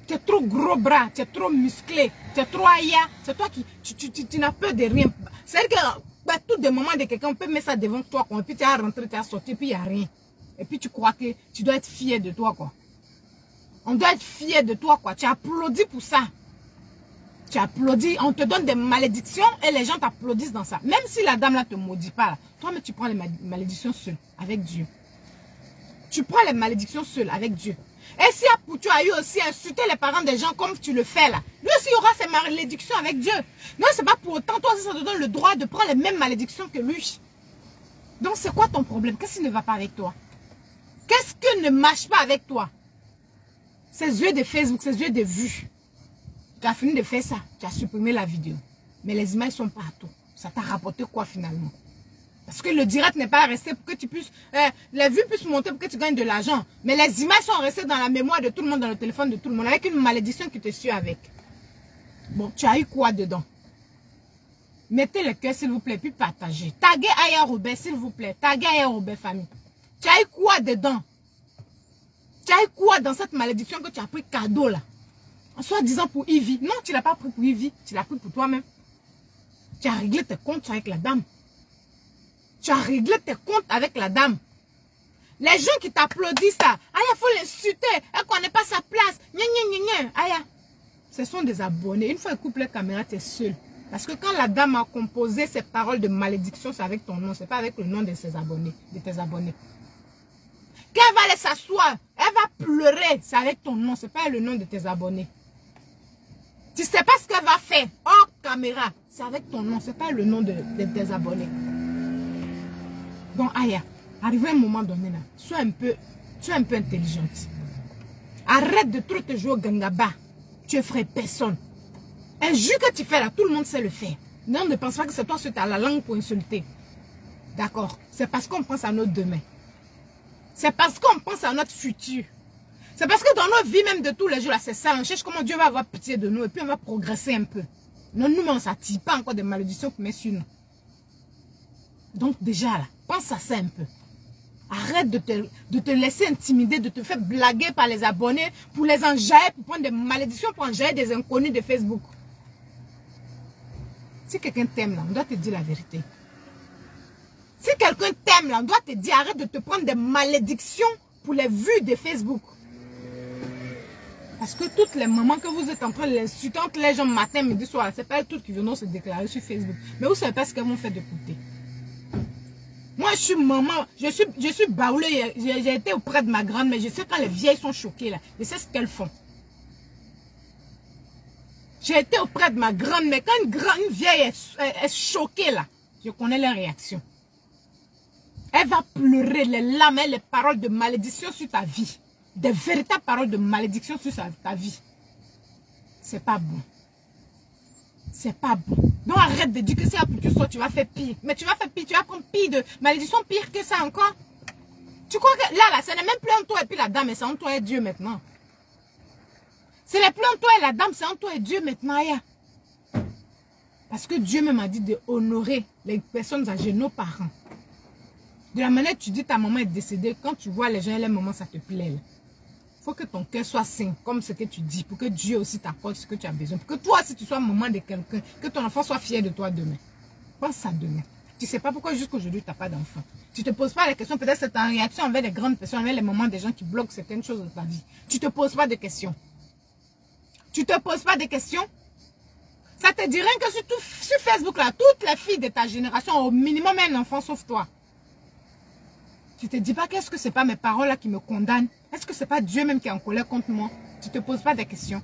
Tu es trop gros bras, tu es trop musclé, tu es trop aya. C'est toi qui, tu n'as peur de rien. C'est que, bah, tout des moments de quelqu'un, on peut mettre ça devant toi, quoi. Et puis tu as rentré, tu as sorti, puis il n'y a rien. Et puis tu crois que tu dois être fier de toi, quoi. On doit être fier de toi, quoi. Tu applaudis pour ça. Tu applaudis, on te donne des malédictions et les gens t'applaudissent dans ça. Même si la dame là te maudit pas, là, toi, mais tu prends les malédictions seul, avec Dieu. Tu prends les malédictions seul, avec Dieu. Et si tu as eu aussi insulté les parents des gens comme tu le fais là, lui aussi il aura ses malédictions avec Dieu. Non, c'est pas pour autant, toi aussi ça te donne le droit de prendre les mêmes malédictions que lui. Donc c'est quoi ton problème? Qu'est-ce qui ne va pas avec toi? Qu'est-ce qui ne marche pas avec toi? Ces yeux de Facebook, ces yeux de vues. Tu as fini de faire ça, tu as supprimé la vidéo. Mais les images sont partout. Ça t'a rapporté quoi finalement? Parce que le direct n'est pas resté pour que tu puisses... les vues puissent monter pour que tu gagnes de l'argent. Mais les images sont restées dans la mémoire de tout le monde, dans le téléphone de tout le monde, avec une malédiction qui te suit avec. Bon, tu as eu quoi dedans? Mettez le cœur s'il vous plaît, puis partagez. Taguez Aya Robert s'il vous plaît. Taguez Aya Robert famille. Tu as eu quoi dedans? Tu as eu quoi dans cette malédiction que tu as pris cadeau là? En soi disant pour Ivy. Non, tu ne l'as pas pris pour Ivy. Tu l'as pris pour toi-même. Tu as réglé tes comptes avec la dame. Tu as réglé tes comptes avec la dame. Les gens qui t'applaudissent, Aya, il faut l'insulter. Elle ne connaît pas sa place. Gna, gna, gna, gna. Aya, ce sont des abonnés. Une fois qu'elle coupe la caméra, tu es seul. Parce que quand la dame a composé ses paroles de malédiction, c'est avec ton nom. Ce n'est pas avec le nom de ses abonnés, de tes abonnés. Quand elle va aller s'asseoir, elle va pleurer. C'est avec ton nom. Ce n'est pas le nom de tes abonnés. Tu ne sais pas ce qu'elle va faire hors caméra. C'est avec ton nom. Ce n'est pas le nom de tes abonnés. Donc, Aya, arrivé à un moment donné, là, sois un peu intelligente. Arrête de trop te jouer au gangaba. Tu effraies personne. Un jeu que tu fais là, tout le monde sait le faire. Non, ne pense pas que c'est toi qui as la langue pour insulter. D'accord? C'est parce qu'on pense à notre demain. C'est parce qu'on pense à notre futur. C'est parce que dans nos vies, même de tous les jours, là, c'est ça. On cherche comment Dieu va avoir pitié de nous et puis on va progresser un peu. Non, nous, mais on ne s'attire pas encore des malédictions qui mettent sur nous. Donc déjà là, pense à ça un peu. Arrête de te laisser intimider, de te faire blaguer par les abonnés pour les enjailler, pour prendre des malédictions, pour enjailler des inconnus de Facebook. Si quelqu'un t'aime là, on doit te dire la vérité. Si quelqu'un t'aime là, on doit te dire arrête de te prendre des malédictions pour les vues de Facebook. Parce que toutes les mamans que vous êtes en train de l'insulter entre les gens matin, midi, soir, c'est pas elles toutes qui viennent se déclarer sur Facebook. Mais vous savez pas ce qu'elles vont faire de côté. Moi, je suis maman, je suis baoulée, j'ai été auprès de ma grande, mais je sais quand les vieilles sont choquées là, je sais ce qu'elles font. J'ai été auprès de ma grande, mais quand une vieille est choquée là, je connais les réactions. Elle va pleurer les larmes et les paroles de malédiction sur ta vie. Des véritables paroles de malédiction sur ta vie. C'est pas bon. C'est pas bon. Donc arrête de dire que c'est pour que tu sois, tu vas faire pire. Mais tu vas faire pire, tu vas prendre pire de malédiction, pire que ça encore. Tu crois que là, ce n'est même plus en toi et puis la dame, mais c'est en toi et Dieu maintenant. Ce n'est plus en toi et la dame, c'est en toi et Dieu maintenant. Aya. Parce que Dieu même a dit de honorer les personnes âgées, nos parents. De la manière que tu dis ta maman est décédée, quand tu vois les gens et les moments, ça te plaît. Il faut que ton cœur soit sain, comme ce que tu dis, pour que Dieu aussi t'apporte ce que tu as besoin. Pour que toi, si tu sois maman de quelqu'un, que ton enfant soit fier de toi demain. Pense à demain. Tu ne sais pas pourquoi jusqu'aujourd'hui, tu n'as pas d'enfant. Tu ne te poses pas la question, peut-être c'est en réaction envers les grandes personnes, envers les moments des gens qui bloquent certaines choses de ta vie. Tu ne te poses pas de questions. Tu ne te poses pas de questions. Ça te dit rien que sur Facebook, là, toutes les filles de ta génération ont au minimum un enfant sauf toi. Tu te dis pas qu'est-ce que c'est pas mes paroles là qui me condamnent? Est-ce que c'est pas Dieu même qui est en colère contre moi? Tu te poses pas des questions.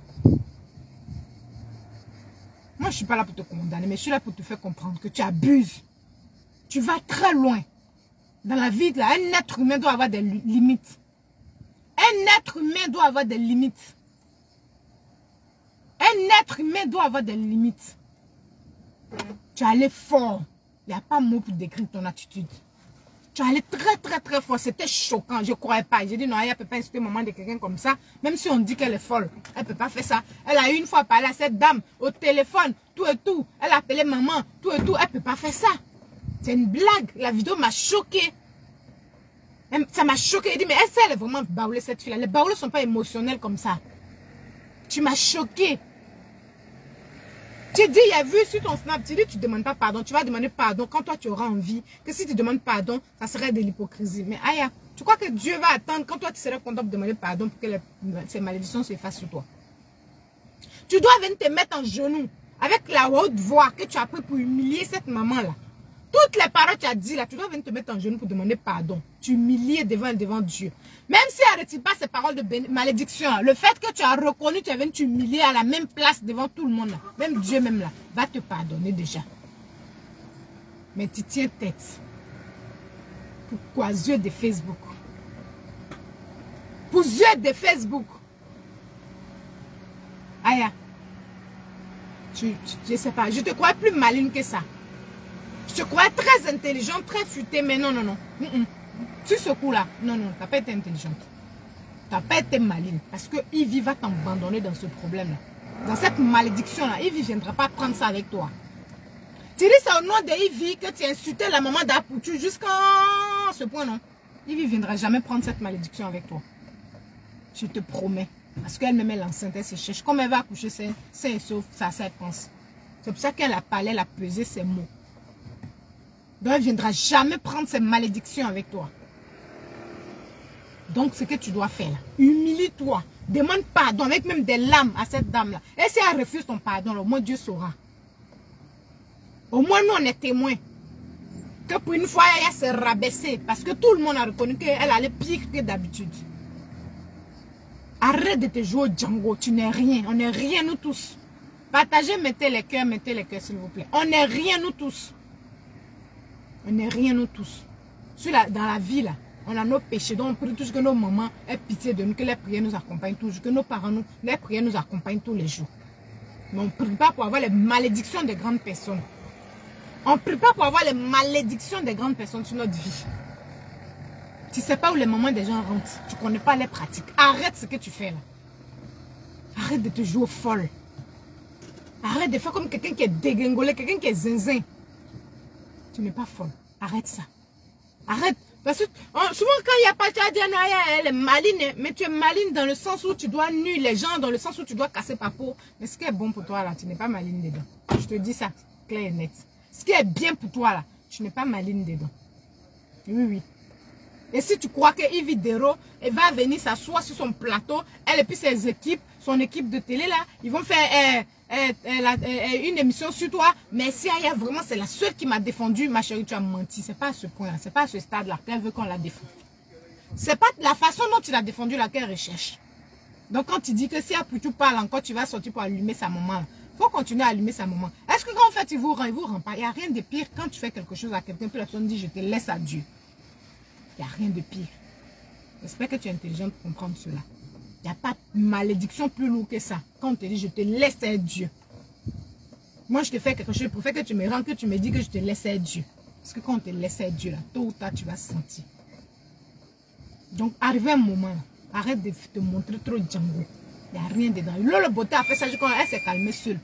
Moi je suis pas là pour te condamner, mais je suis là pour te faire comprendre que tu abuses. Tu vas très loin. Dans la vie là, un être humain doit avoir des limites. Un être humain doit avoir des limites. Un être humain doit avoir des limites. Tu es allé fort. Il n'y a pas de mot pour décrire ton attitude. Tu es allé très fort. C'était choquant. Je ne croyais pas. J'ai dit non, elle ne peut pas insulter maman de quelqu'un comme ça. Même si on dit qu'elle est folle. Elle ne peut pas faire ça. Elle a une fois parlé à cette dame au téléphone. Tout et tout. Elle a appelé maman. Tout et tout. Elle ne peut pas faire ça. C'est une blague. La vidéo m'a choqué. Ça m'a choqué. Elle dit mais elle est vraiment baoulée cette fille-là. Les baoulés ne sont pas émotionnels comme ça. Tu m'as choqué. Tu dis, il y a vu sur ton snap, tu dis, tu ne demandes pas pardon. Tu vas demander pardon quand toi, tu auras envie. Que si tu demandes pardon, ça serait de l'hypocrisie. Mais aïe, tu crois que Dieu va attendre quand toi, tu seras content de demander pardon pour que ces malédictions s'effacent sur toi. Tu dois venir te mettre en genoux avec la haute voix que tu as pris pour humilier cette maman-là. Toutes les paroles que tu as dit là, tu dois venir te mettre en genoux pour demander pardon. Tu humilies devant Dieu. Même si elle ne retire pas ces paroles de malédiction, le fait que tu as reconnu, tu es venu t'humilier à la même place devant tout le monde, là, même Dieu même là, va te pardonner déjà. Mais tu tiens tête. Pourquoi yeux de Facebook? Pour yeux de Facebook. Aïe. Je ne sais pas, je te crois plus maligne que ça. Je te crois très intelligente, très futée, mais non. Sur ce coup-là, non, tu n'as pas été intelligente. Tu n'as pas été maligne. Parce que Ivy va t'abandonner dans ce problème-là. Dans cette malédiction-là, Ivy ne viendra pas prendre ça avec toi. Tu dis c'est au nom de Ivy que tu as insulté la maman d'Apoutu jusqu'à ce point, non? Ivy ne viendra jamais prendre cette malédiction avec toi. Je te promets. Parce qu'elle me met l'enceinte, elle se cherche. Comme elle va accoucher, c'est sauf ça, elle pense. C'est pour ça qu'elle a parlé, elle a pesé ses mots. Donc, elle ne viendra jamais prendre ces malédictions avec toi. Donc, ce que tu dois faire, humilie-toi. Demande pardon avec même des larmes à cette dame-là. Et si elle refuse ton pardon, au moins Dieu saura. Au moins, nous, on est témoins. Que pour une fois, elle s'est rabaissée. Parce que tout le monde a reconnu qu'elle allait pire que d'habitude. Arrête de te jouer au Django. Tu n'es rien. On n'est rien, nous tous. Partagez, mettez les cœurs, s'il vous plaît. On n'est rien, nous tous. On n'est rien, nous tous. Dans la vie, là, on a nos péchés. Donc, on prie toujours que nos mamans aient pitié de nous, que les prières nous accompagnent toujours, que nos parents, les prières nous accompagnent tous les jours. Mais on ne prie pas pour avoir les malédictions des grandes personnes. On ne prie pas pour avoir les malédictions des grandes personnes sur notre vie. Tu ne sais pas où les mamans des gens rentrent. Tu ne connais pas les pratiques. Arrête ce que tu fais là. Arrête de te jouer folle. Arrête de faire comme quelqu'un qui est dégringolé, quelqu'un qui est zinzin. Tu n'es pas folle. Arrête ça. Arrête. Parce que souvent quand il n'y a pas, tu as dit, non, elle est maligne. Mais tu es maligne dans le sens où tu dois nuire les gens, dans le sens où tu dois casser ta peau. Mais ce qui est bon pour toi là, tu n'es pas maligne dedans. Je te dis ça, clair et net. Ce qui est bien pour toi là, tu n'es pas maligne dedans. Oui. Et si tu crois que Ivy Dero, elle va venir s'asseoir sur son plateau, elle et puis ses équipes, son équipe de télé là, ils vont faire une émission sur toi. Mais si Aya vraiment c'est la seule qui m'a défendu, ma chérie, tu as menti. C'est pas à ce point là, c'est pas à ce stade là qu'elle veut qu'on la défende. C'est pas la façon dont tu l'as défendu là qu'elle recherche. Donc quand tu dis que si Apoutu parle encore, tu vas sortir pour allumer sa maman. Il faut continuer à allumer sa maman. Est-ce que quand en fait il vous rend pas? Il n'y a rien de pire quand tu fais quelque chose à quelqu'un, puis la personne dit je te laisse à Dieu. Il n'y a rien de pire. J'espère que tu es intelligente pour comprendre cela. Il n'y a pas de malédiction plus lourde que ça. Quand on te dit je te laisse à Dieu. Moi je te fais quelque chose pour faire que tu me rends, que tu me dis que je te laisse à Dieu. Parce que quand on te laisse à Dieu, là, tôt ou tard tu vas sentir. Donc arrivé un moment, là, arrête de te montrer trop Django. Il n'y a rien dedans. Lolo Beauté a fait ça, elle s'est calmée seule.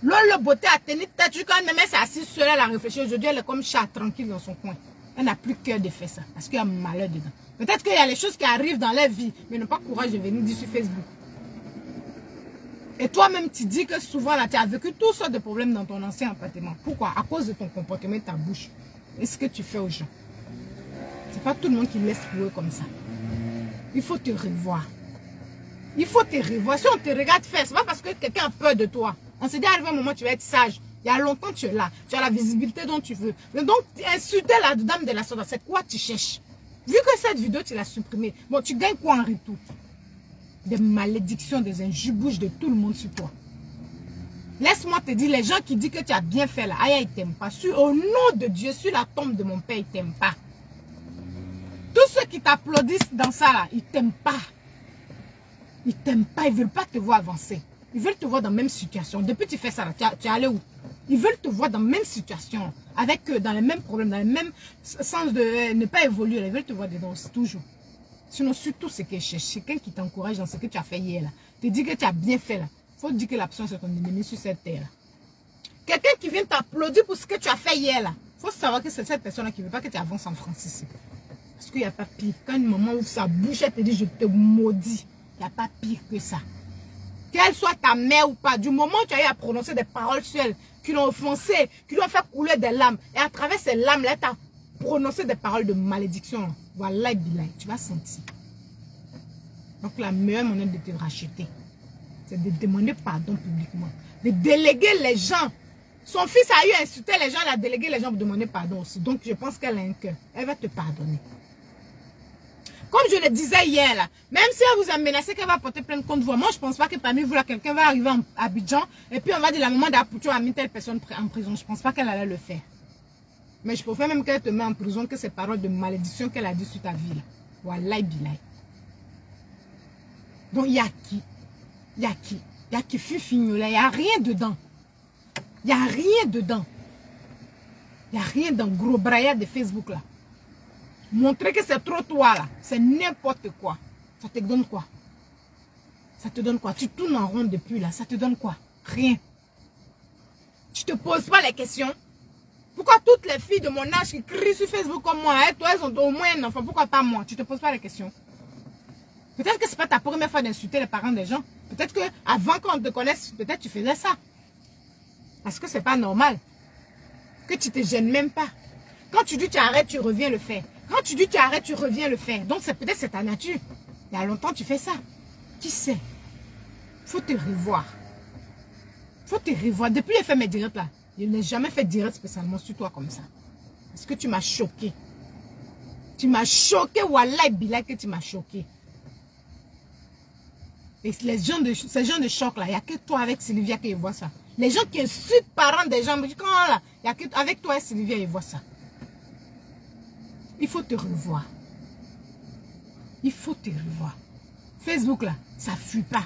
Lolo Beauté a tenu tête, quand même elle s'est assise seule, elle a réfléchi. Aujourd'hui elle est comme chat tranquille dans son coin. Elle n'a plus cœur de faire ça. Parce qu'il y a malheur dedans. Peut-être qu'il y a les choses qui arrivent dans leur vie. Mais n'ont pas courage de venir dire sur Facebook. Et toi-même, tu dis que souvent, là, tu as vécu toutes sortes de problèmes dans ton ancien appartement. Pourquoi? À cause de ton comportement et ta bouche. Et ce que tu fais aux gens. C'est pas tout le monde qui laisse courir comme ça. Il faut te revoir. Il faut te revoir. Si on te regarde faire, c'est pas parce que quelqu'un a peur de toi. On s'est dit, arrivé un moment, tu vas être sage. Il y a longtemps, tu es là. Tu as la visibilité dont tu veux. Mais donc, insulter la dame de la soda, c'est quoi tu cherches? Vu que cette vidéo, tu l'as supprimée, bon, tu gagnes quoi en retour? Des malédictions, des injures bougent de tout le monde sur toi. Laisse-moi te dire, les gens qui disent que tu as bien fait là, aïe, ils ne t'aiment pas. Au nom de Dieu, sur la tombe de mon père, ils ne t'aiment pas. Tous ceux qui t'applaudissent dans ça là, ils ne t'aiment pas. Ils ne t'aiment pas, ils ne veulent pas te voir avancer. Ils veulent te voir dans la même situation. Depuis que tu fais ça là, tu es allé où? Ils veulent te voir dans la même situation, avec dans les mêmes problèmes, dans le même sens de ne pas évoluer. Ils veulent te voir dedans toujours. Sinon, surtout ce que je cherche, quelqu'un qui t'encourage dans ce que tu as fait hier là, te dit que tu as bien fait là. Il faut dire que l'absence c'est ton ennemi sur cette terre là. Quelqu'un qui vient t'applaudir pour ce que tu as fait hier là. Il faut savoir que c'est cette personne-là qui ne veut pas que tu avances en France ici. Parce qu'il n'y a pas pire. Quand une maman ouvre sa bouche, elle te dit je te maudis. Il n'y a pas pire que ça. Qu'elle soit ta mère ou pas, du moment où tu as eu à prononcer des paroles sur elle, qui l'ont offensée, qui lui ont fait couler des larmes, et à travers ces larmes-là, tu as prononcé des paroles de malédiction. Voilà, tu vas sentir. Donc la meilleure manière de te racheter, c'est de demander pardon publiquement. De déléguer les gens. Son fils a eu à insulter les gens, elle a délégué les gens pour demander pardon aussi. Donc je pense qu'elle a un cœur. Elle va te pardonner. Comme je le disais hier, là, même si elle vous a menacé qu'elle va porter plainte contre vous, moi je ne pense pas que parmi vous, là, quelqu'un va arriver à Abidjan et puis on va dire la maman d'Apoucho a mis telle personne en prison. Je ne pense pas qu'elle allait le faire. Mais je préfère même qu'elle te mette en prison que ces paroles de malédiction qu'elle a dit sur ta vie. Là. Wallahi billahi. Donc il y a qui? Il y a qui? Il y a qui fufigno là, il n'y a rien dedans. Il n'y a rien dedans. Il n'y a rien dans le gros braillard de Facebook là. Montrer que c'est trop toi là, c'est n'importe quoi. Ça te donne quoi? Ça te donne quoi? Tu tournes en rond depuis là, ça te donne quoi? Rien. Tu te poses pas les questions. Pourquoi toutes les filles de mon âge qui crient sur Facebook comme moi, hein, toi elles ont au moins un enfant, pourquoi pas moi? Tu te poses pas les questions. Peut-être que c'est pas ta première fois d'insulter les parents des gens. Peut-être que avant qu'on te connaisse, peut-être tu faisais ça. Parce que c'est pas normal. Que tu te gênes même pas. Quand tu dis tu arrêtes, tu reviens le faire. Quand tu dis tu arrêtes, tu reviens le faire. Donc c'est peut-être c'est ta nature. Il y a longtemps tu fais ça. Qui sait? Faut te revoir. Faut te revoir. Depuis j'ai fait mes directs là, je n'ai jamais fait direct spécialement sur toi comme ça. Parce que tu m'as choqué. Tu m'as choqué, wallahi billah que tu m'as choqué. Et ces gens de choc là, il n'y a que toi avec Sylvia qui voit ça. Les gens qui insultent parents des gens, me disent, comment là, il n'y a que avec toi et Sylvia, ils voient ça. Il faut te revoir. Il faut te revoir. Facebook là, ça ne fuit pas.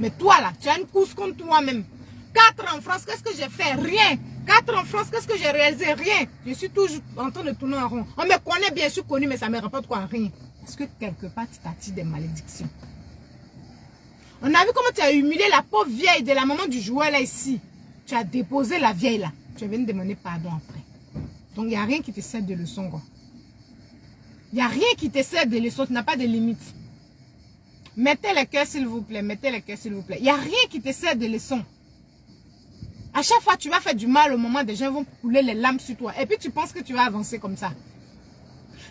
Mais toi là, tu as une course contre toi-même. 4 en France, qu'est-ce que j'ai fait? Rien. 4 en France, qu'est-ce que j'ai réalisé? Rien. Je suis toujours en train de tourner en rond. On me connaît bien, je suis connu, mais ça ne me rapporte quoi? Rien. Parce que quelque part, tu t'attires des malédictions. On a vu comment tu as humilié la pauvre vieille de la maman du joueur là ici. Tu as déposé la vieille là. Tu viens de demander pardon après. Donc il n'y a rien qui te sert de leçon. Il n'y a rien qui te sert de leçon. Tu n'as pas de limite. Mettez les cœurs s'il vous plaît. Mettez les cœurs s'il vous plaît. Il n'y a rien qui te sert de leçon. À chaque fois tu vas faire du mal au moment des gens vont couler les lames sur toi. Et puis tu penses que tu vas avancer comme ça.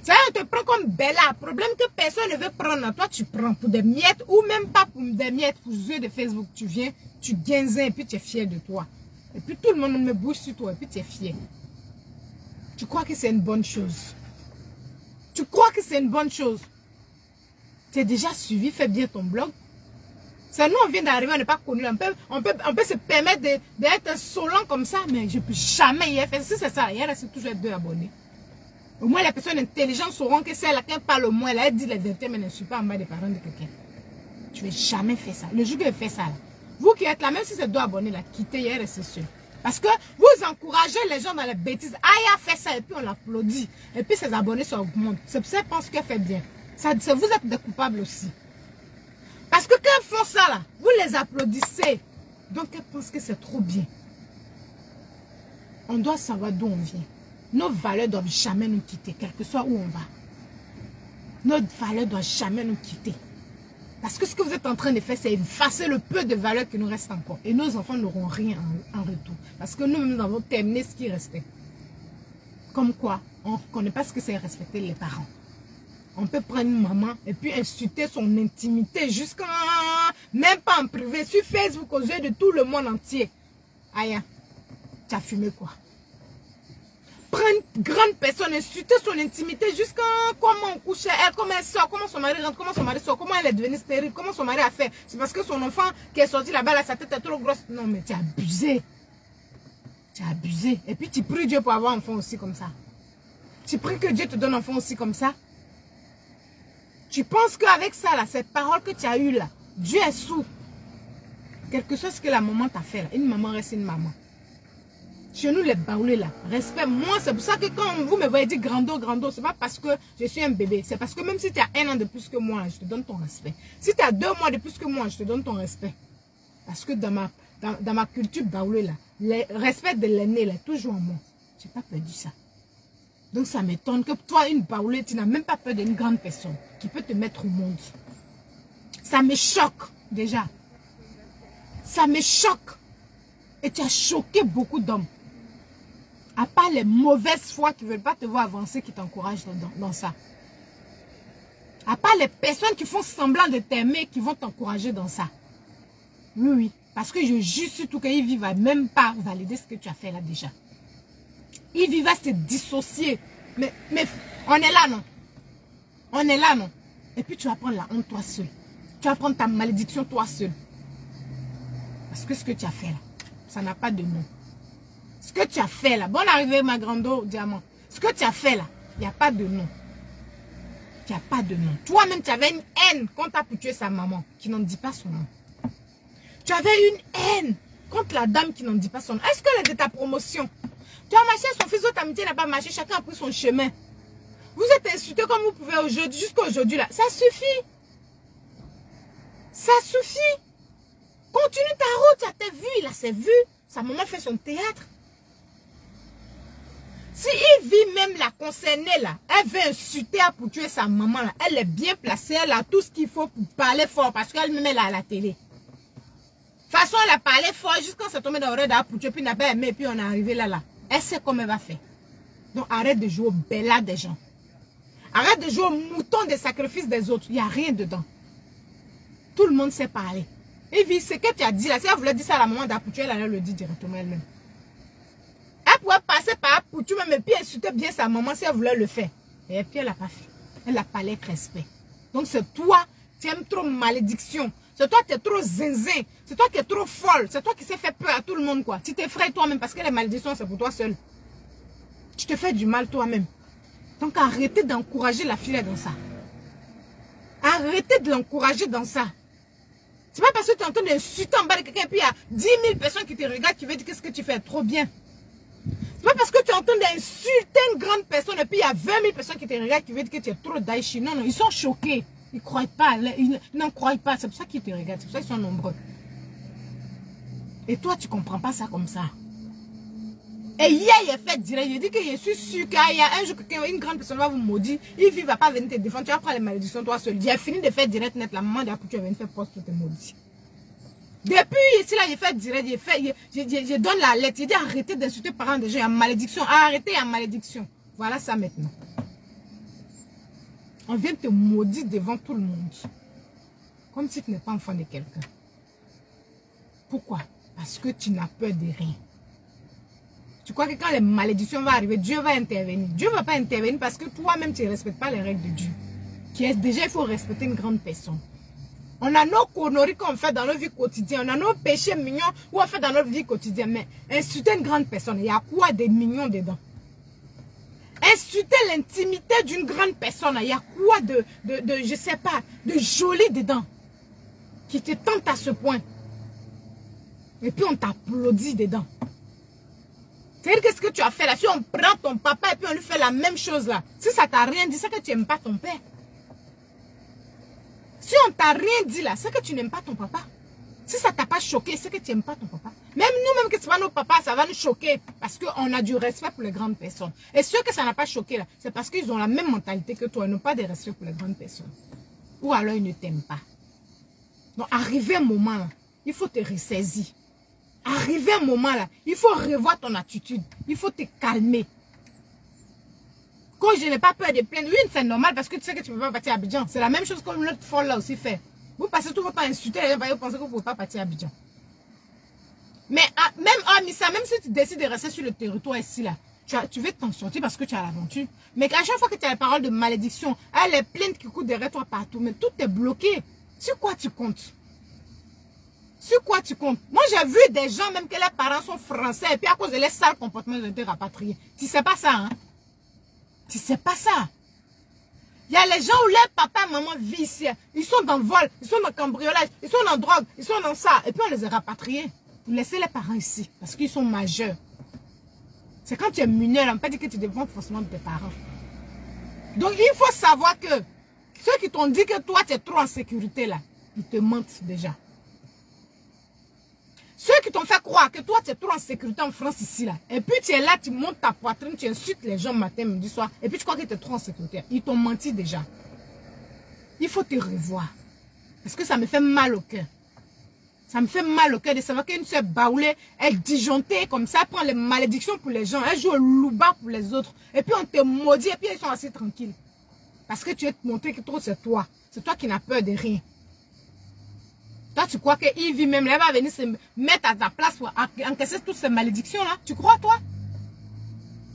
Ça on te prend comme Bella. Problème que personne ne veut prendre. Toi, tu prends pour des miettes ou même pas pour des miettes, pour les yeux de Facebook. Tu viens, tu guinzins et puis tu es fier de toi. Et puis tout le monde me bouge sur toi et puis tu es fier. Tu crois que c'est une bonne chose. Tu crois que c'est une bonne chose. Tu es déjà suivi, fais bien ton blog. C'est nous, on vient d'arriver, on n'est pas connu. On peut se permettre d'être insolent comme ça, mais je ne peux jamais y faire. Si c'est ça, il reste toujours 2 abonnés. Au moins, les personnes intelligentes sauront que celle qui parle au moins, elle dit la vérité, mais ne suit pas en bas des parents de quelqu'un. Tu ne vais jamais faire ça. Le jour que je fais ça, là, vous qui êtes là, même si c'est 2 abonnés, là, quittez hier et c'est sûr. Parce que vous encouragez les gens dans les bêtises. Aya fait ça et puis on l'applaudit. Et puis ses abonnés s'augmentent. C'est pour ça qu'elle pense qu'elle fait bien. Ça, vous êtes des coupables aussi. Parce que quand elles font ça, là, vous les applaudissez. Donc elles pensent que c'est trop bien. On doit savoir d'où on vient. Nos valeurs ne doivent jamais nous quitter, quel que soit où on va. Notre valeur ne doit jamais nous quitter. Parce que ce que vous êtes en train de faire, c'est effacer le peu de valeur qui nous reste encore. Et nos enfants n'auront rien en retour. Parce que nous avons terminé ce qui restait. Comme quoi, on ne connaît pas ce que c'est respecter les parents. On peut prendre une maman et puis insulter son intimité jusqu'à... Même pas en privé, sur Facebook, aux yeux de tout le monde entier. Aïe, tu as fumé quoi? Prendre une grande personne, insulter son intimité jusqu'à comment on couchait elle, comment elle sort, comment son mari rentre, comment son mari sort, comment elle est devenue stérile, comment son mari a fait. C'est parce que son enfant qui est sorti là-bas, là, sa tête est trop grosse. Non, mais tu as abusé. Tu as abusé. Et puis tu pries Dieu pour avoir un enfant aussi comme ça. Tu pries que Dieu te donne un enfant aussi comme ça. Tu penses qu'avec ça, là, cette parole que tu as eue là, Dieu est sourd. Quelque chose que la maman t'a fait là, une maman reste une maman. Chez nous, les baoulés là, respect. Moi, c'est pour ça que quand vous me voyez dire grando, c'est pas parce que je suis un bébé. C'est parce que même si tu as 1 an de plus que moi, je te donne ton respect. Si tu as 2 mois de plus que moi, je te donne ton respect. Parce que dans ma culture baoulée là, le respect de l'aîné là, toujours en moi. Je n'ai pas perdu ça. Donc ça m'étonne que toi, une baoulée, tu n'as même pas peur d'une grande personne qui peut te mettre au monde. Ça me choque déjà. Ça me choque. Et tu as choqué beaucoup d'hommes. À part les mauvaises foi qui ne veulent pas te voir avancer, qui t'encouragent dans ça. À part les personnes qui font semblant de t'aimer, qui vont t'encourager dans ça. Oui, oui. Parce que je jure surtout qu'ils vivent à même pas valider ce que tu as fait là déjà. Ils vivent à se dissocier. Mais on est là, non? On est là, non? Et puis tu vas prendre la honte toi seul. Tu vas prendre ta malédiction toi seul. Parce que ce que tu as fait là, ça n'a pas de nom. Ce que tu as fait là, bonne arrivée ma grande diamant. Ce que tu as fait là, il n'y a pas de nom. Il n'y a pas de nom. Toi-même, tu avais une haine contre pour tuer sa maman, qui n'en dit pas son nom. Tu avais une haine contre la dame qui n'en dit pas son nom. Est-ce qu'elle est de ta promotion? Tu as marché, son fils, votre amitié n'a pas marché, chacun a pris son chemin. Vous êtes insultés comme vous pouvez aujourd'hui, jusqu'à aujourd'hui là. Ça suffit. Ça suffit. Continue ta route, ça t'est vu, il a ses vues. Sa maman fait son théâtre. Si il vit même la concernée là, elle veut insulter pour tuer sa maman là, elle est bien placée, elle a tout ce qu'il faut pour parler fort parce qu'elle-même elle est à la télé. De toute façon, elle a parlé fort jusqu'à se tomber dans l'oreille pour tuer, puis n'a pas aimé, puis on est arrivé là. Elle sait comment elle va faire. Donc arrête de jouer au bella des gens. Arrête de jouer au mouton des sacrifices des autres. Il n'y a rien dedans. Tout le monde sait parler. Et puis, ce que tu as dit là, si elle voulait dire ça à la maman d'Apoutu, elle allait le dire directement elle-même. Elle pouvait passer par Apoutu même et puis insulter bien sa maman si elle voulait le faire. Et puis elle n'a pas fait. Elle n'a pas l'air respect. Donc c'est toi, tu aimes trop malédiction. C'est toi qui es trop zinzin. C'est toi qui es trop folle. C'est toi qui sais faire peur à tout le monde quoi. Tu t'effraies toi-même parce que les malédictions c'est pour toi seul. Tu te fais du mal toi-même. Donc arrêtez d'encourager la fille dans ça. Arrêtez de l'encourager dans ça. C'est pas parce que tu es en train d'insulter en bas de quelqu'un et puis il y a 10 000 personnes qui te regardent qui veulent dire que ce que tu fais est trop bien. C'est pas parce que tu es en train d'insulter une grande personne et puis il y a 20 000 personnes qui te regardent qui veulent dire que tu es trop daichi. Non, non, ils sont choqués. Ils ne croient pas. Ils n'en croient pas. C'est pour ça qu'ils te regardent. C'est pour ça qu'ils sont nombreux. Et toi, tu ne comprends pas ça comme ça. Et hier, il a fait direct. Il dit que je suis sûr qu'il y a un jour qu'une grande personne va vous maudire. Il ne va pas venir te défendre. Tu vas prendre les malédictions toi seul. J'ai fini de faire direct net. La maman d'Apoutu, tu vas venir faire poste pour te maudire. Depuis ici, là, j'ai fait direct. Je donne la lettre. J'ai dit arrêtez d'insulter les parents des gens. Il y a malédiction. Arrêtez, il y a malédiction. Voilà ça maintenant. On vient te maudire devant tout le monde. Comme si tu n'es pas enfant de quelqu'un. Pourquoi? Parce que tu n'as peur de rien. Tu crois que quand les malédictions vont arriver, Dieu va intervenir. Dieu ne va pas intervenir parce que toi-même, tu ne respectes pas les règles de Dieu. Déjà, il faut respecter une grande personne. On a nos conneries qu'on fait dans notre vie quotidienne. On a nos péchés mignons qu'on fait dans notre vie quotidienne. Mais insulter une grande personne, il y a quoi de mignon dedans? Insulter l'intimité d'une grande personne, il y a quoi de je sais pas, de joli dedans? Qui te tente à ce point. Et puis on t'applaudit dedans. C'est-à-dire qu'est-ce que tu as fait là? Si on prend ton papa et puis on lui fait la même chose là. Si ça t'a rien dit, c'est que tu n'aimes pas ton père. Si on t'a rien dit là, c'est que tu n'aimes pas ton papa. Si ça t'a pas choqué, c'est que tu n'aimes pas ton papa. Même nous-mêmes que ce soit nos papas, ça va nous choquer. Parce qu'on a du respect pour les grandes personnes. Et ceux que ça n'a pas choqué là, c'est parce qu'ils ont la même mentalité que toi. Ils n'ont pas de respect pour les grandes personnes. Ou alors ils ne t'aiment pas. Donc arrivé un moment là, il faut te ressaisir. Arrivé un moment là, il faut revoir ton attitude. Il faut te calmer. Quand je n'ai pas peur de plaindre, oui, c'est normal parce que tu sais que tu ne peux pas partir à Abidjan. C'est la même chose que l'autre folle là aussi fait. Vous passez tout votre temps à insulter les gens parce que vous pensez que vous ne pouvez pas partir à Abidjan. Mais même si tu décides de rester sur le territoire ici là, tu veux t'en sortir parce que tu as l'aventure. Mais à chaque fois que tu as les paroles de malédiction, les plaintes qui courent derrière toi partout, mais tout est bloqué. Sur quoi tu comptes? Sur quoi tu comptes? Moi, j'ai vu des gens, même que leurs parents sont français, et puis à cause de leurs sales comportements, ils ont été rapatriés. Tu sais pas ça, hein? Tu sais pas ça. Il y a les gens où leurs papa et maman vivent ici. Ils sont dans le vol, ils sont dans le cambriolage, ils sont dans la drogue, ils sont dans ça. Et puis on les a rapatriés. Vous laissez les parents ici, parce qu'ils sont majeurs. C'est quand tu es mineur, on ne peut pas dire que tu dépends forcément de tes parents. Donc il faut savoir que ceux qui t'ont dit que toi, tu es trop en sécurité là, ils te mentent déjà. Ceux qui t'ont fait croire que toi, tu es trop en sécurité en France ici, là. Et puis tu es là, tu montes ta poitrine, tu insultes les gens matin, midi, soir. Et puis tu crois que tu es trop en sécurité. Ils t'ont menti déjà. Il faut te revoir. Parce que ça me fait mal au cœur. Ça me fait mal au cœur de savoir qu'une soeur baoulée est disjonctée comme ça, elle prend les malédictions pour les gens, elle joue au louba pour les autres. Et puis on te maudit et puis ils sont assez tranquilles. Parce que tu es montré que trop c'est toi. C'est toi qui n'as peur de rien. Toi, tu crois que Yves même, elle va venir se mettre à ta place pour encaisser toutes ces malédictions-là? Tu crois, toi?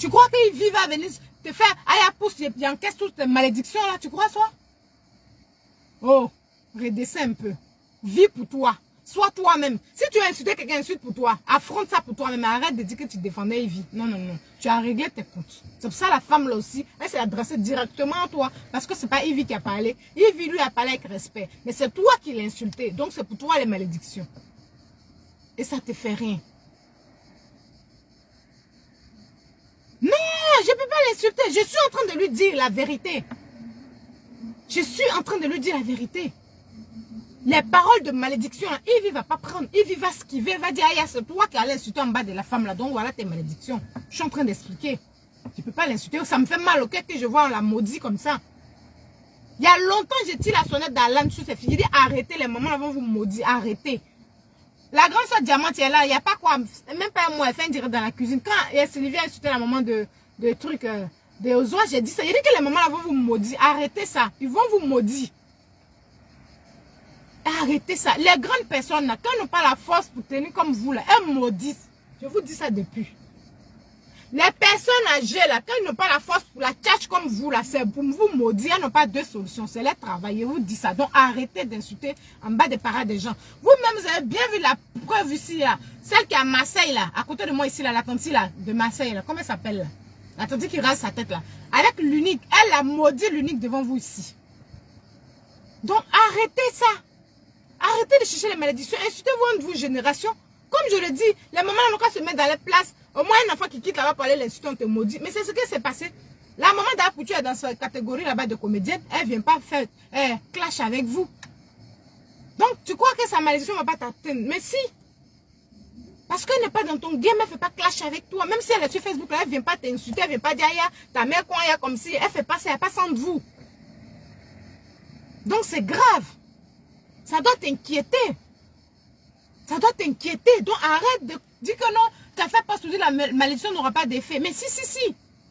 Tu crois que Yves va venir te faire aïe pousse et puis encaisse toutes ces malédictions-là? Tu crois, toi? Oh, redescends un peu. Vis pour toi. Sois toi-même. Si tu as insulté quelqu'un, insulte pour toi. Affronte ça pour toi-même. Arrête de dire que tu défendais Yves. Non, non, non. Tu as réglé tes comptes. C'est pour ça la femme là aussi, elle s'est adressée directement à toi. Parce que c'est pas Yves qui a parlé. Yves lui a parlé avec respect. Mais c'est toi qui l'as insulté. Donc c'est pour toi les malédictions. Et ça te fait rien. Non, je ne peux pas l'insulter. Je suis en train de lui dire la vérité. Je suis en train de lui dire la vérité. Les paroles de malédiction, Yves ne va pas prendre. Yves va esquiver, va dire, ah, c'est toi qui allais insulter en bas de la femme là. Donc voilà tes malédictions. Je suis en train d'expliquer. Je ne peux pas l'insulter. Ça me fait mal au cœur que je vois on la maudit comme ça. Il y a longtemps, j'ai tiré la sonnette d'alarme sur ces filles. J'ai dit, arrêtez, les mamans vont vous maudire, arrêtez. La grande soeur Diamante est là, il n'y a pas quoi, même pas un mot, elle fait un direct dans la cuisine. Quand Sylvia a insulté la maman de trucs, de Ozoa, j'ai dit ça. Il dit que les mamans là vont vous maudire, arrêtez ça. Ils vont vous maudire. Arrêtez ça. Les grandes personnes, là, quand elles n'ont pas la force pour tenir comme vous, là, elles maudissent. Je vous dis ça depuis. Les personnes âgées, là, quand elles n'ont pas la force pour la tâche comme vous, là, c'est pour vous maudire. Elles n'ont pas deux solutions. C'est leur travail. Je vous dis ça. Donc, arrêtez d'insulter en bas des parades des gens. Vous-même, vous avez bien vu la preuve ici, là. Celle qui est à Marseille, là, à côté de moi ici, là, la tante, là, de Marseille, là. Comment elle s'appelle, là? La tante qui rase sa tête, là. Avec l'unique. Elle a maudit l'unique devant vous ici. Donc, arrêtez ça. Arrêtez de chercher les malédictions. Insultez-vous entre vous, génération. Comme je le dis, les mamans n'ont qu'à se mettre dans les places. Au moins, un enfant qui quitte là-bas pour aller l'insulter, on te maudit. Mais c'est ce qui s'est passé. La maman d'Apoutu est dans cette catégorie là-bas de comédienne. Elle ne vient pas faire clash avec vous. Donc, tu crois que sa malédiction ne va pas t'atteindre. Mais si. Parce qu'elle n'est pas dans ton game, elle ne fait pas clash avec toi. Même si elle est sur Facebook, là, elle ne vient pas t'insulter. Elle ne vient pas dire, ta mère, quoi, comme si. Elle ne fait pas ça, elle ne passe entre vous. Donc, c'est grave. Ça doit t'inquiéter. Ça doit t'inquiéter. Donc arrête de dire que non, tu as fait pas soudir la malédiction n'aura pas d'effet. Mais si.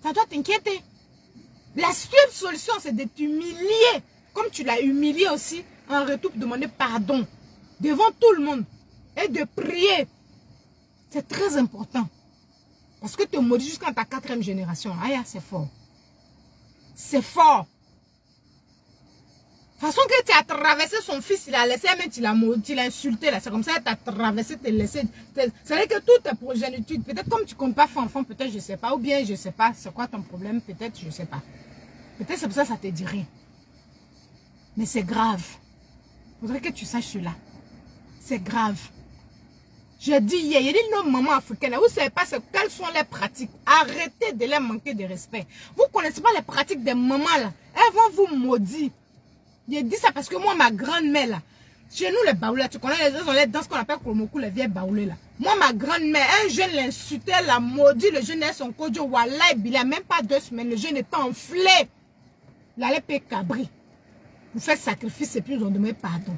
Ça doit t'inquiéter. La seule solution, c'est de t'humilier. Comme tu l'as humilié aussi, en retour pour demander pardon. Devant tout le monde. Et de prier. C'est très important. Parce que tu maudis jusqu'à ta 4e génération. Aïe, c'est fort. C'est fort. De toute façon que tu as traversé son fils, il a laissé, mais tu l'as maudit, tu l'as insulté, là. C'est comme ça que tu as traversé, tu l'as laissé. C'est-à-dire que toutes tes progénitures, peut-être comme tu ne comptes pas faire enfant, peut-être, je ne sais pas. Ou bien, je ne sais pas, c'est quoi ton problème, peut-être, je ne sais pas. Peut-être c'est pour ça que ça te dit rien. Mais c'est grave. Il faudrait que tu saches cela. C'est grave. Je dis hier, il y a des mamans africaines, vous ne savez pas quelles sont les pratiques. Arrêtez de les manquer de respect. Vous ne connaissez pas les pratiques des mamans, là. Elles vont vous maudire. Je dis ça parce que moi, ma grand-mère, là, chez nous, les baoulés, tu connais, les autres, on les dans ce qu'on appelle Kromokou, les vieilles baoulés, là. Moi, ma grand-mère, un jeune l'insultait, la maudit, le jeune est son kojo, wallah, il a même pas 2 semaines, le jeune était enflé. Il allait payer cabri. Vous faites sacrifice et puis ils ont demandé pardon.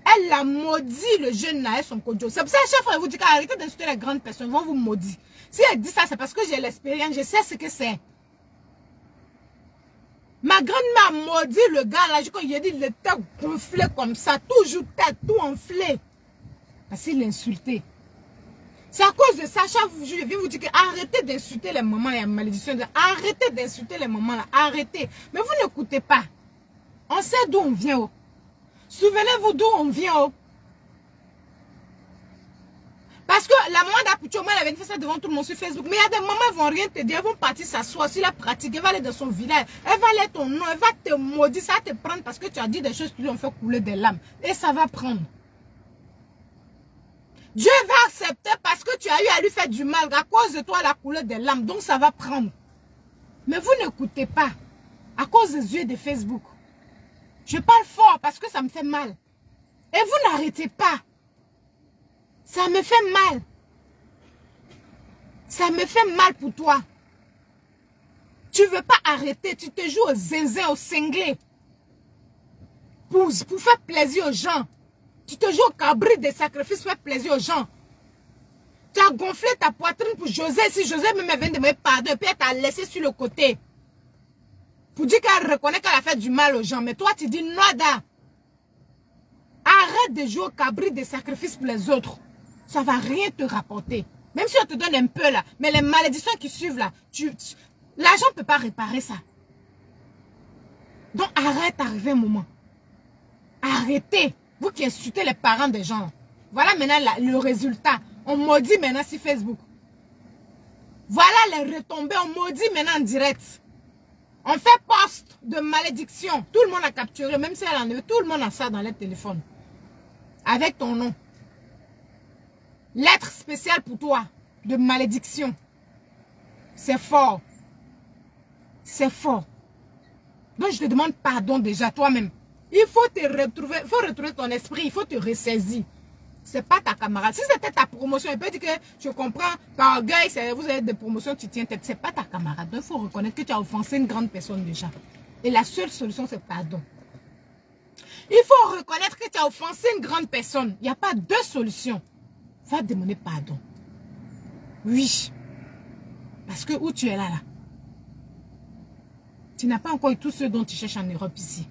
Elle a maudit le jeune là et son kojo. C'est pour ça que chaque fois, elle vous dit qu'arrêtez d'insulter les grandes personnes, ils vont vous maudire. Si elle dit ça, c'est parce que j'ai l'expérience, je sais ce que c'est. Ma grand-mère a maudit le gars là, quand il a dit il était gonflé comme ça, toujours tête, tout enflé. Parce qu'il l'insultait. C'est à cause de ça, chaque jour, je viens vous dire que arrêtez d'insulter les mamans, il y a malédiction. Arrêtez d'insulter les mamans là, arrêtez. Mais vous n'écoutez pas. On sait d'où on vient. Oh. Souvenez-vous d'où on vient. Oh. Parce que la maman d'Apoutu, elle avait fait ça devant tout le monde sur Facebook. Mais il y a des mamans qui ne vont rien te dire. Elles vont partir s'asseoir sur la pratique. Elle va aller dans son village. Elle va aller ton nom. Elle va te maudire. Ça va te prendre parce que tu as dit des choses qui lui ont fait couler des larmes. Et ça va prendre. Dieu va accepter parce que tu as eu à lui faire du mal. À cause de toi, elle a coulé des larmes. Donc ça va prendre. Mais vous n'écoutez pas. À cause des yeux de Facebook. Je parle fort parce que ça me fait mal. Et vous n'arrêtez pas. Ça me fait mal. Ça me fait mal pour toi. Tu ne veux pas arrêter. Tu te joues au zinzin, au cinglé. Pour faire plaisir aux gens. Tu te joues au cabri des sacrifices, fais plaisir aux gens. Tu as gonflé ta poitrine pour José. Si José me vient de demander pardon, et puis elle t'a laissé sur le côté. Pour dire qu'elle reconnaît qu'elle a fait du mal aux gens. Mais toi, tu dis nada. Arrête de jouer au cabri des sacrifices pour les autres. Ça ne va rien te rapporter. Même si on te donne un peu là. Mais les malédictions qui suivent là, l'argent ne peut pas réparer ça. Donc arrête d'arriver un moment. Arrêtez. Vous qui insultez les parents des gens. Voilà maintenant le résultat. On maudit maintenant sur Facebook. Voilà les retombées. On maudit maintenant en direct. On fait post de malédiction. Tout le monde a capturé. Même si elle en veut. Tout le monde a ça dans les téléphones. Avec ton nom. Lettre spéciale pour toi. De malédiction. C'est fort. C'est fort. Donc je te demande pardon déjà toi-même. Il faut te retrouver. Il faut retrouver ton esprit. Il faut te ressaisir. C'est pas ta camarade. Si c'était ta promotion, il peut dire que je comprends, par orgueil, vous avez des promotions, tu tiens tête. C'est pas ta camarade. Donc il faut reconnaître que tu as offensé une grande personne déjà. Et la seule solution, c'est pardon. Il faut reconnaître que tu as offensé une grande personne. Il n'y a pas deux solutions. Va demander pardon. Oui. Parce que où tu es là, tu n'as pas encore eu tout ce dont tu cherches en Europe ici.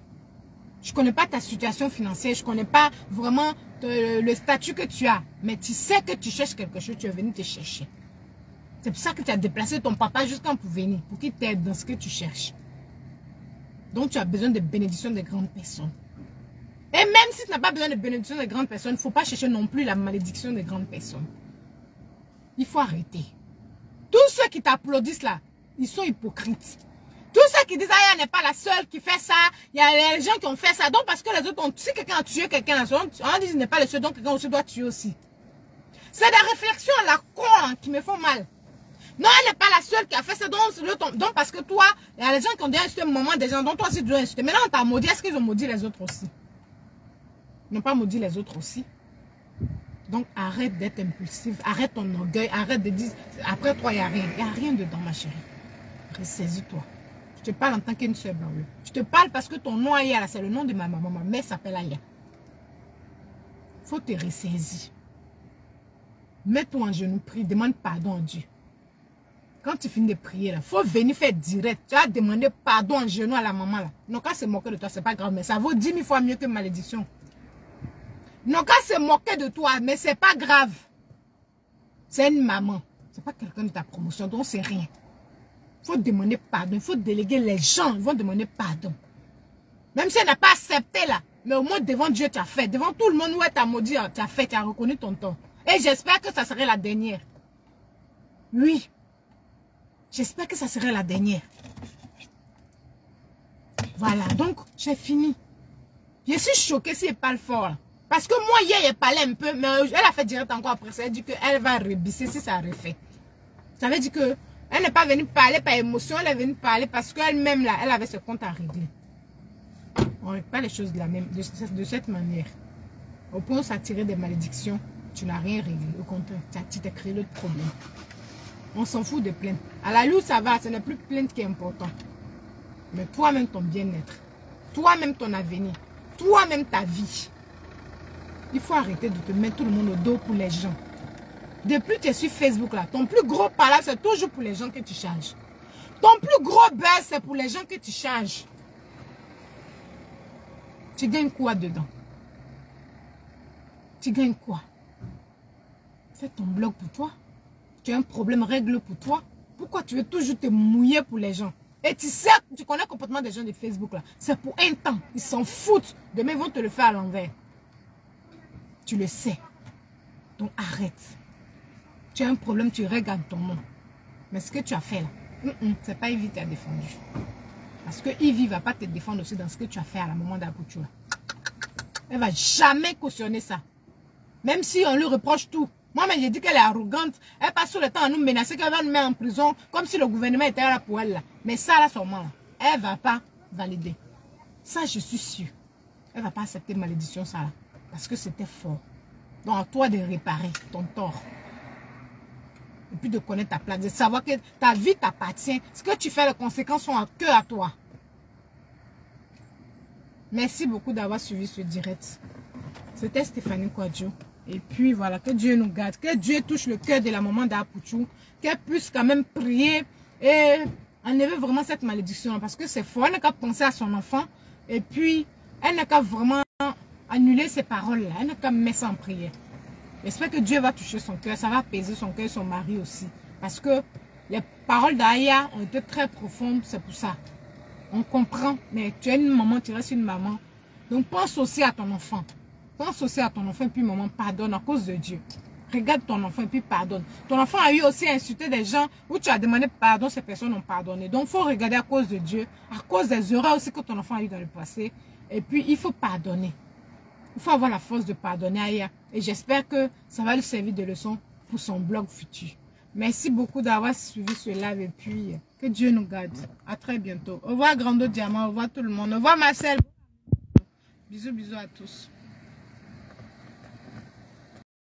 Je ne connais pas ta situation financière. Je ne connais pas vraiment le statut que tu as. Mais tu sais que tu cherches quelque chose. Tu es venu te chercher. C'est pour ça que tu as déplacé ton papa jusqu'en pour venir. Pour qu'il t'aide dans ce que tu cherches. Donc tu as besoin de bénédictions de grandes personnes. Et même si tu n'as pas besoin de bénédictions de grandes personnes, il ne faut pas chercher non plus la malédiction des grandes personnes. Il faut arrêter. Tous ceux qui t'applaudissent là, ils sont hypocrites. Tous ceux qui disent, ah, elle n'est pas la seule qui fait ça. Il y a les gens qui ont fait ça. Donc, parce que les autres ont, si quelqu'un a tué quelqu'un, on dit, il n'est pas le seul, donc quelqu'un aussi doit tuer aussi. C'est des réflexions à la con qui me font mal. Non, elle n'est pas la seule qui a fait ça. Donc parce que toi, il y a les gens qui ont déjà insulté un moment des gens, donc toi aussi tu dois insulter. Maintenant, on t'a maudit. Est-ce qu'ils ont maudit les autres aussi? Ils n'ont pas maudit les autres aussi. Donc, arrête d'être impulsif. Arrête ton orgueil. Arrête de dire, après toi, il n'y a rien. Il n'y a rien dedans, ma chérie. Ressaisis-toi. Je te parle en tant qu'une soeur blanche. Je te parle parce que ton nom Aya, c'est le nom de ma maman. Ma mère s'appelle Aya. Il faut te ressaisir. Mets-toi en genoux, prie, demande pardon à Dieu. Quand tu finis de prier, il faut venir faire direct. Tu vas demander pardon en genoux à la maman. Là. Non, quand c'est moquer de toi, c'est pas grave, mais ça vaut 10 000 fois mieux que malédiction. Non, quand c'est moquer de toi, mais c'est pas grave. C'est une maman. C'est pas quelqu'un de ta promotion, donc c'est rien. Il faut demander pardon. Il faut déléguer les gens. Ils vont demander pardon. Même si elle n'a pas accepté là. Mais au moins devant Dieu, tu as fait. Devant tout le monde, où elle t'a maudit, tu as fait. Tu as reconnu ton tort. Et j'espère que ça serait la dernière. Oui. J'espère que ça serait la dernière. Voilà. Donc, j'ai fini. Je suis choquée si elle parle fort là. Parce que moi, hier, elle parlait un peu. Mais elle a fait direct encore après ça. Elle dit qu'elle va rebisser si ça refait. Ça veut dire que elle n'est pas venue parler par émotion, elle est venue parler parce qu'elle-même, là, elle avait ce compte à régler. On ne règle pas les choses de cette manière. Au point où s'attirer des malédictions, tu n'as rien réglé. Au contraire, tu t'es créé l'autre problème. On s'en fout de plainte. À la loup, ça va, ce n'est plus plainte qui est important. Mais toi-même, ton bien-être, toi-même, ton avenir, toi-même, ta vie. Il faut arrêter de te mettre tout le monde au dos pour les gens. Depuis que tu es sur Facebook, là, ton plus gros palace, c'est toujours pour les gens que tu charges. Ton plus gros buzz, c'est pour les gens que tu charges. Tu gagnes quoi dedans? Tu gagnes quoi? Fais ton blog pour toi. Tu as un problème, règle pour toi. Pourquoi tu veux toujours te mouiller pour les gens? Et tu sais, tu connais le comportement des gens de Facebook, là. C'est pour un temps. Ils s'en foutent. Demain, ils vont te le faire à l'envers. Tu le sais. Donc, arrête. Tu as un problème, tu regardes ton nom. Mais ce que tu as fait là, c'est pas Yves qui t'a défendu. Parce que Yves ne va pas te défendre aussi dans ce que tu as fait à la maman d'Apouchoua. Elle ne va jamais cautionner ça. Même si on lui reproche tout. Moi-même, j'ai dit qu'elle est arrogante. Elle passe tout le temps à nous menacer qu'elle va nous mettre en prison. Comme si le gouvernement était là pour elle. Là. Mais ça, là, sûrement, elle ne va pas valider. Ça, je suis sûre. Elle ne va pas accepter malédiction, ça. Là, parce que c'était fort. Donc, à toi de réparer ton tort. Et puis de connaître ta place, de savoir que ta vie t'appartient. Ce que tu fais, les conséquences sont que à toi. Merci beaucoup d'avoir suivi ce direct. C'était Stéphanie Kouadio. Et puis voilà, que Dieu nous garde, que Dieu touche le cœur de la maman d'Apouchou, qu'elle puisse quand même prier et enlever vraiment cette malédiction. Parce que c'est fort, elle n'a qu'à penser à son enfant. Et puis, elle n'a qu'à vraiment annuler ces paroles-là. Elle n'a qu'à mettre ça en prière. J'espère que Dieu va toucher son cœur, ça va apaiser son cœur et son mari aussi. Parce que les paroles d'Aya ont été très profondes, c'est pour ça. On comprend, mais tu es une maman, tu restes une maman. Donc pense aussi à ton enfant. Pense aussi à ton enfant et puis maman, pardonne à cause de Dieu. Regarde ton enfant et puis pardonne. Ton enfant a eu aussi insulté des gens où tu as demandé pardon, ces personnes ont pardonné. Donc il faut regarder à cause de Dieu, à cause des erreurs aussi que ton enfant a eu dans le passé. Et puis il faut pardonner. Il faut avoir la force de pardonner à Aya. Et j'espère que ça va lui servir de leçon pour son blog futur. Merci beaucoup d'avoir suivi ce live et puis que Dieu nous garde. À très bientôt. Au revoir Grando Diamant, au revoir tout le monde. Au revoir Marcel. Bisous, bisous à tous.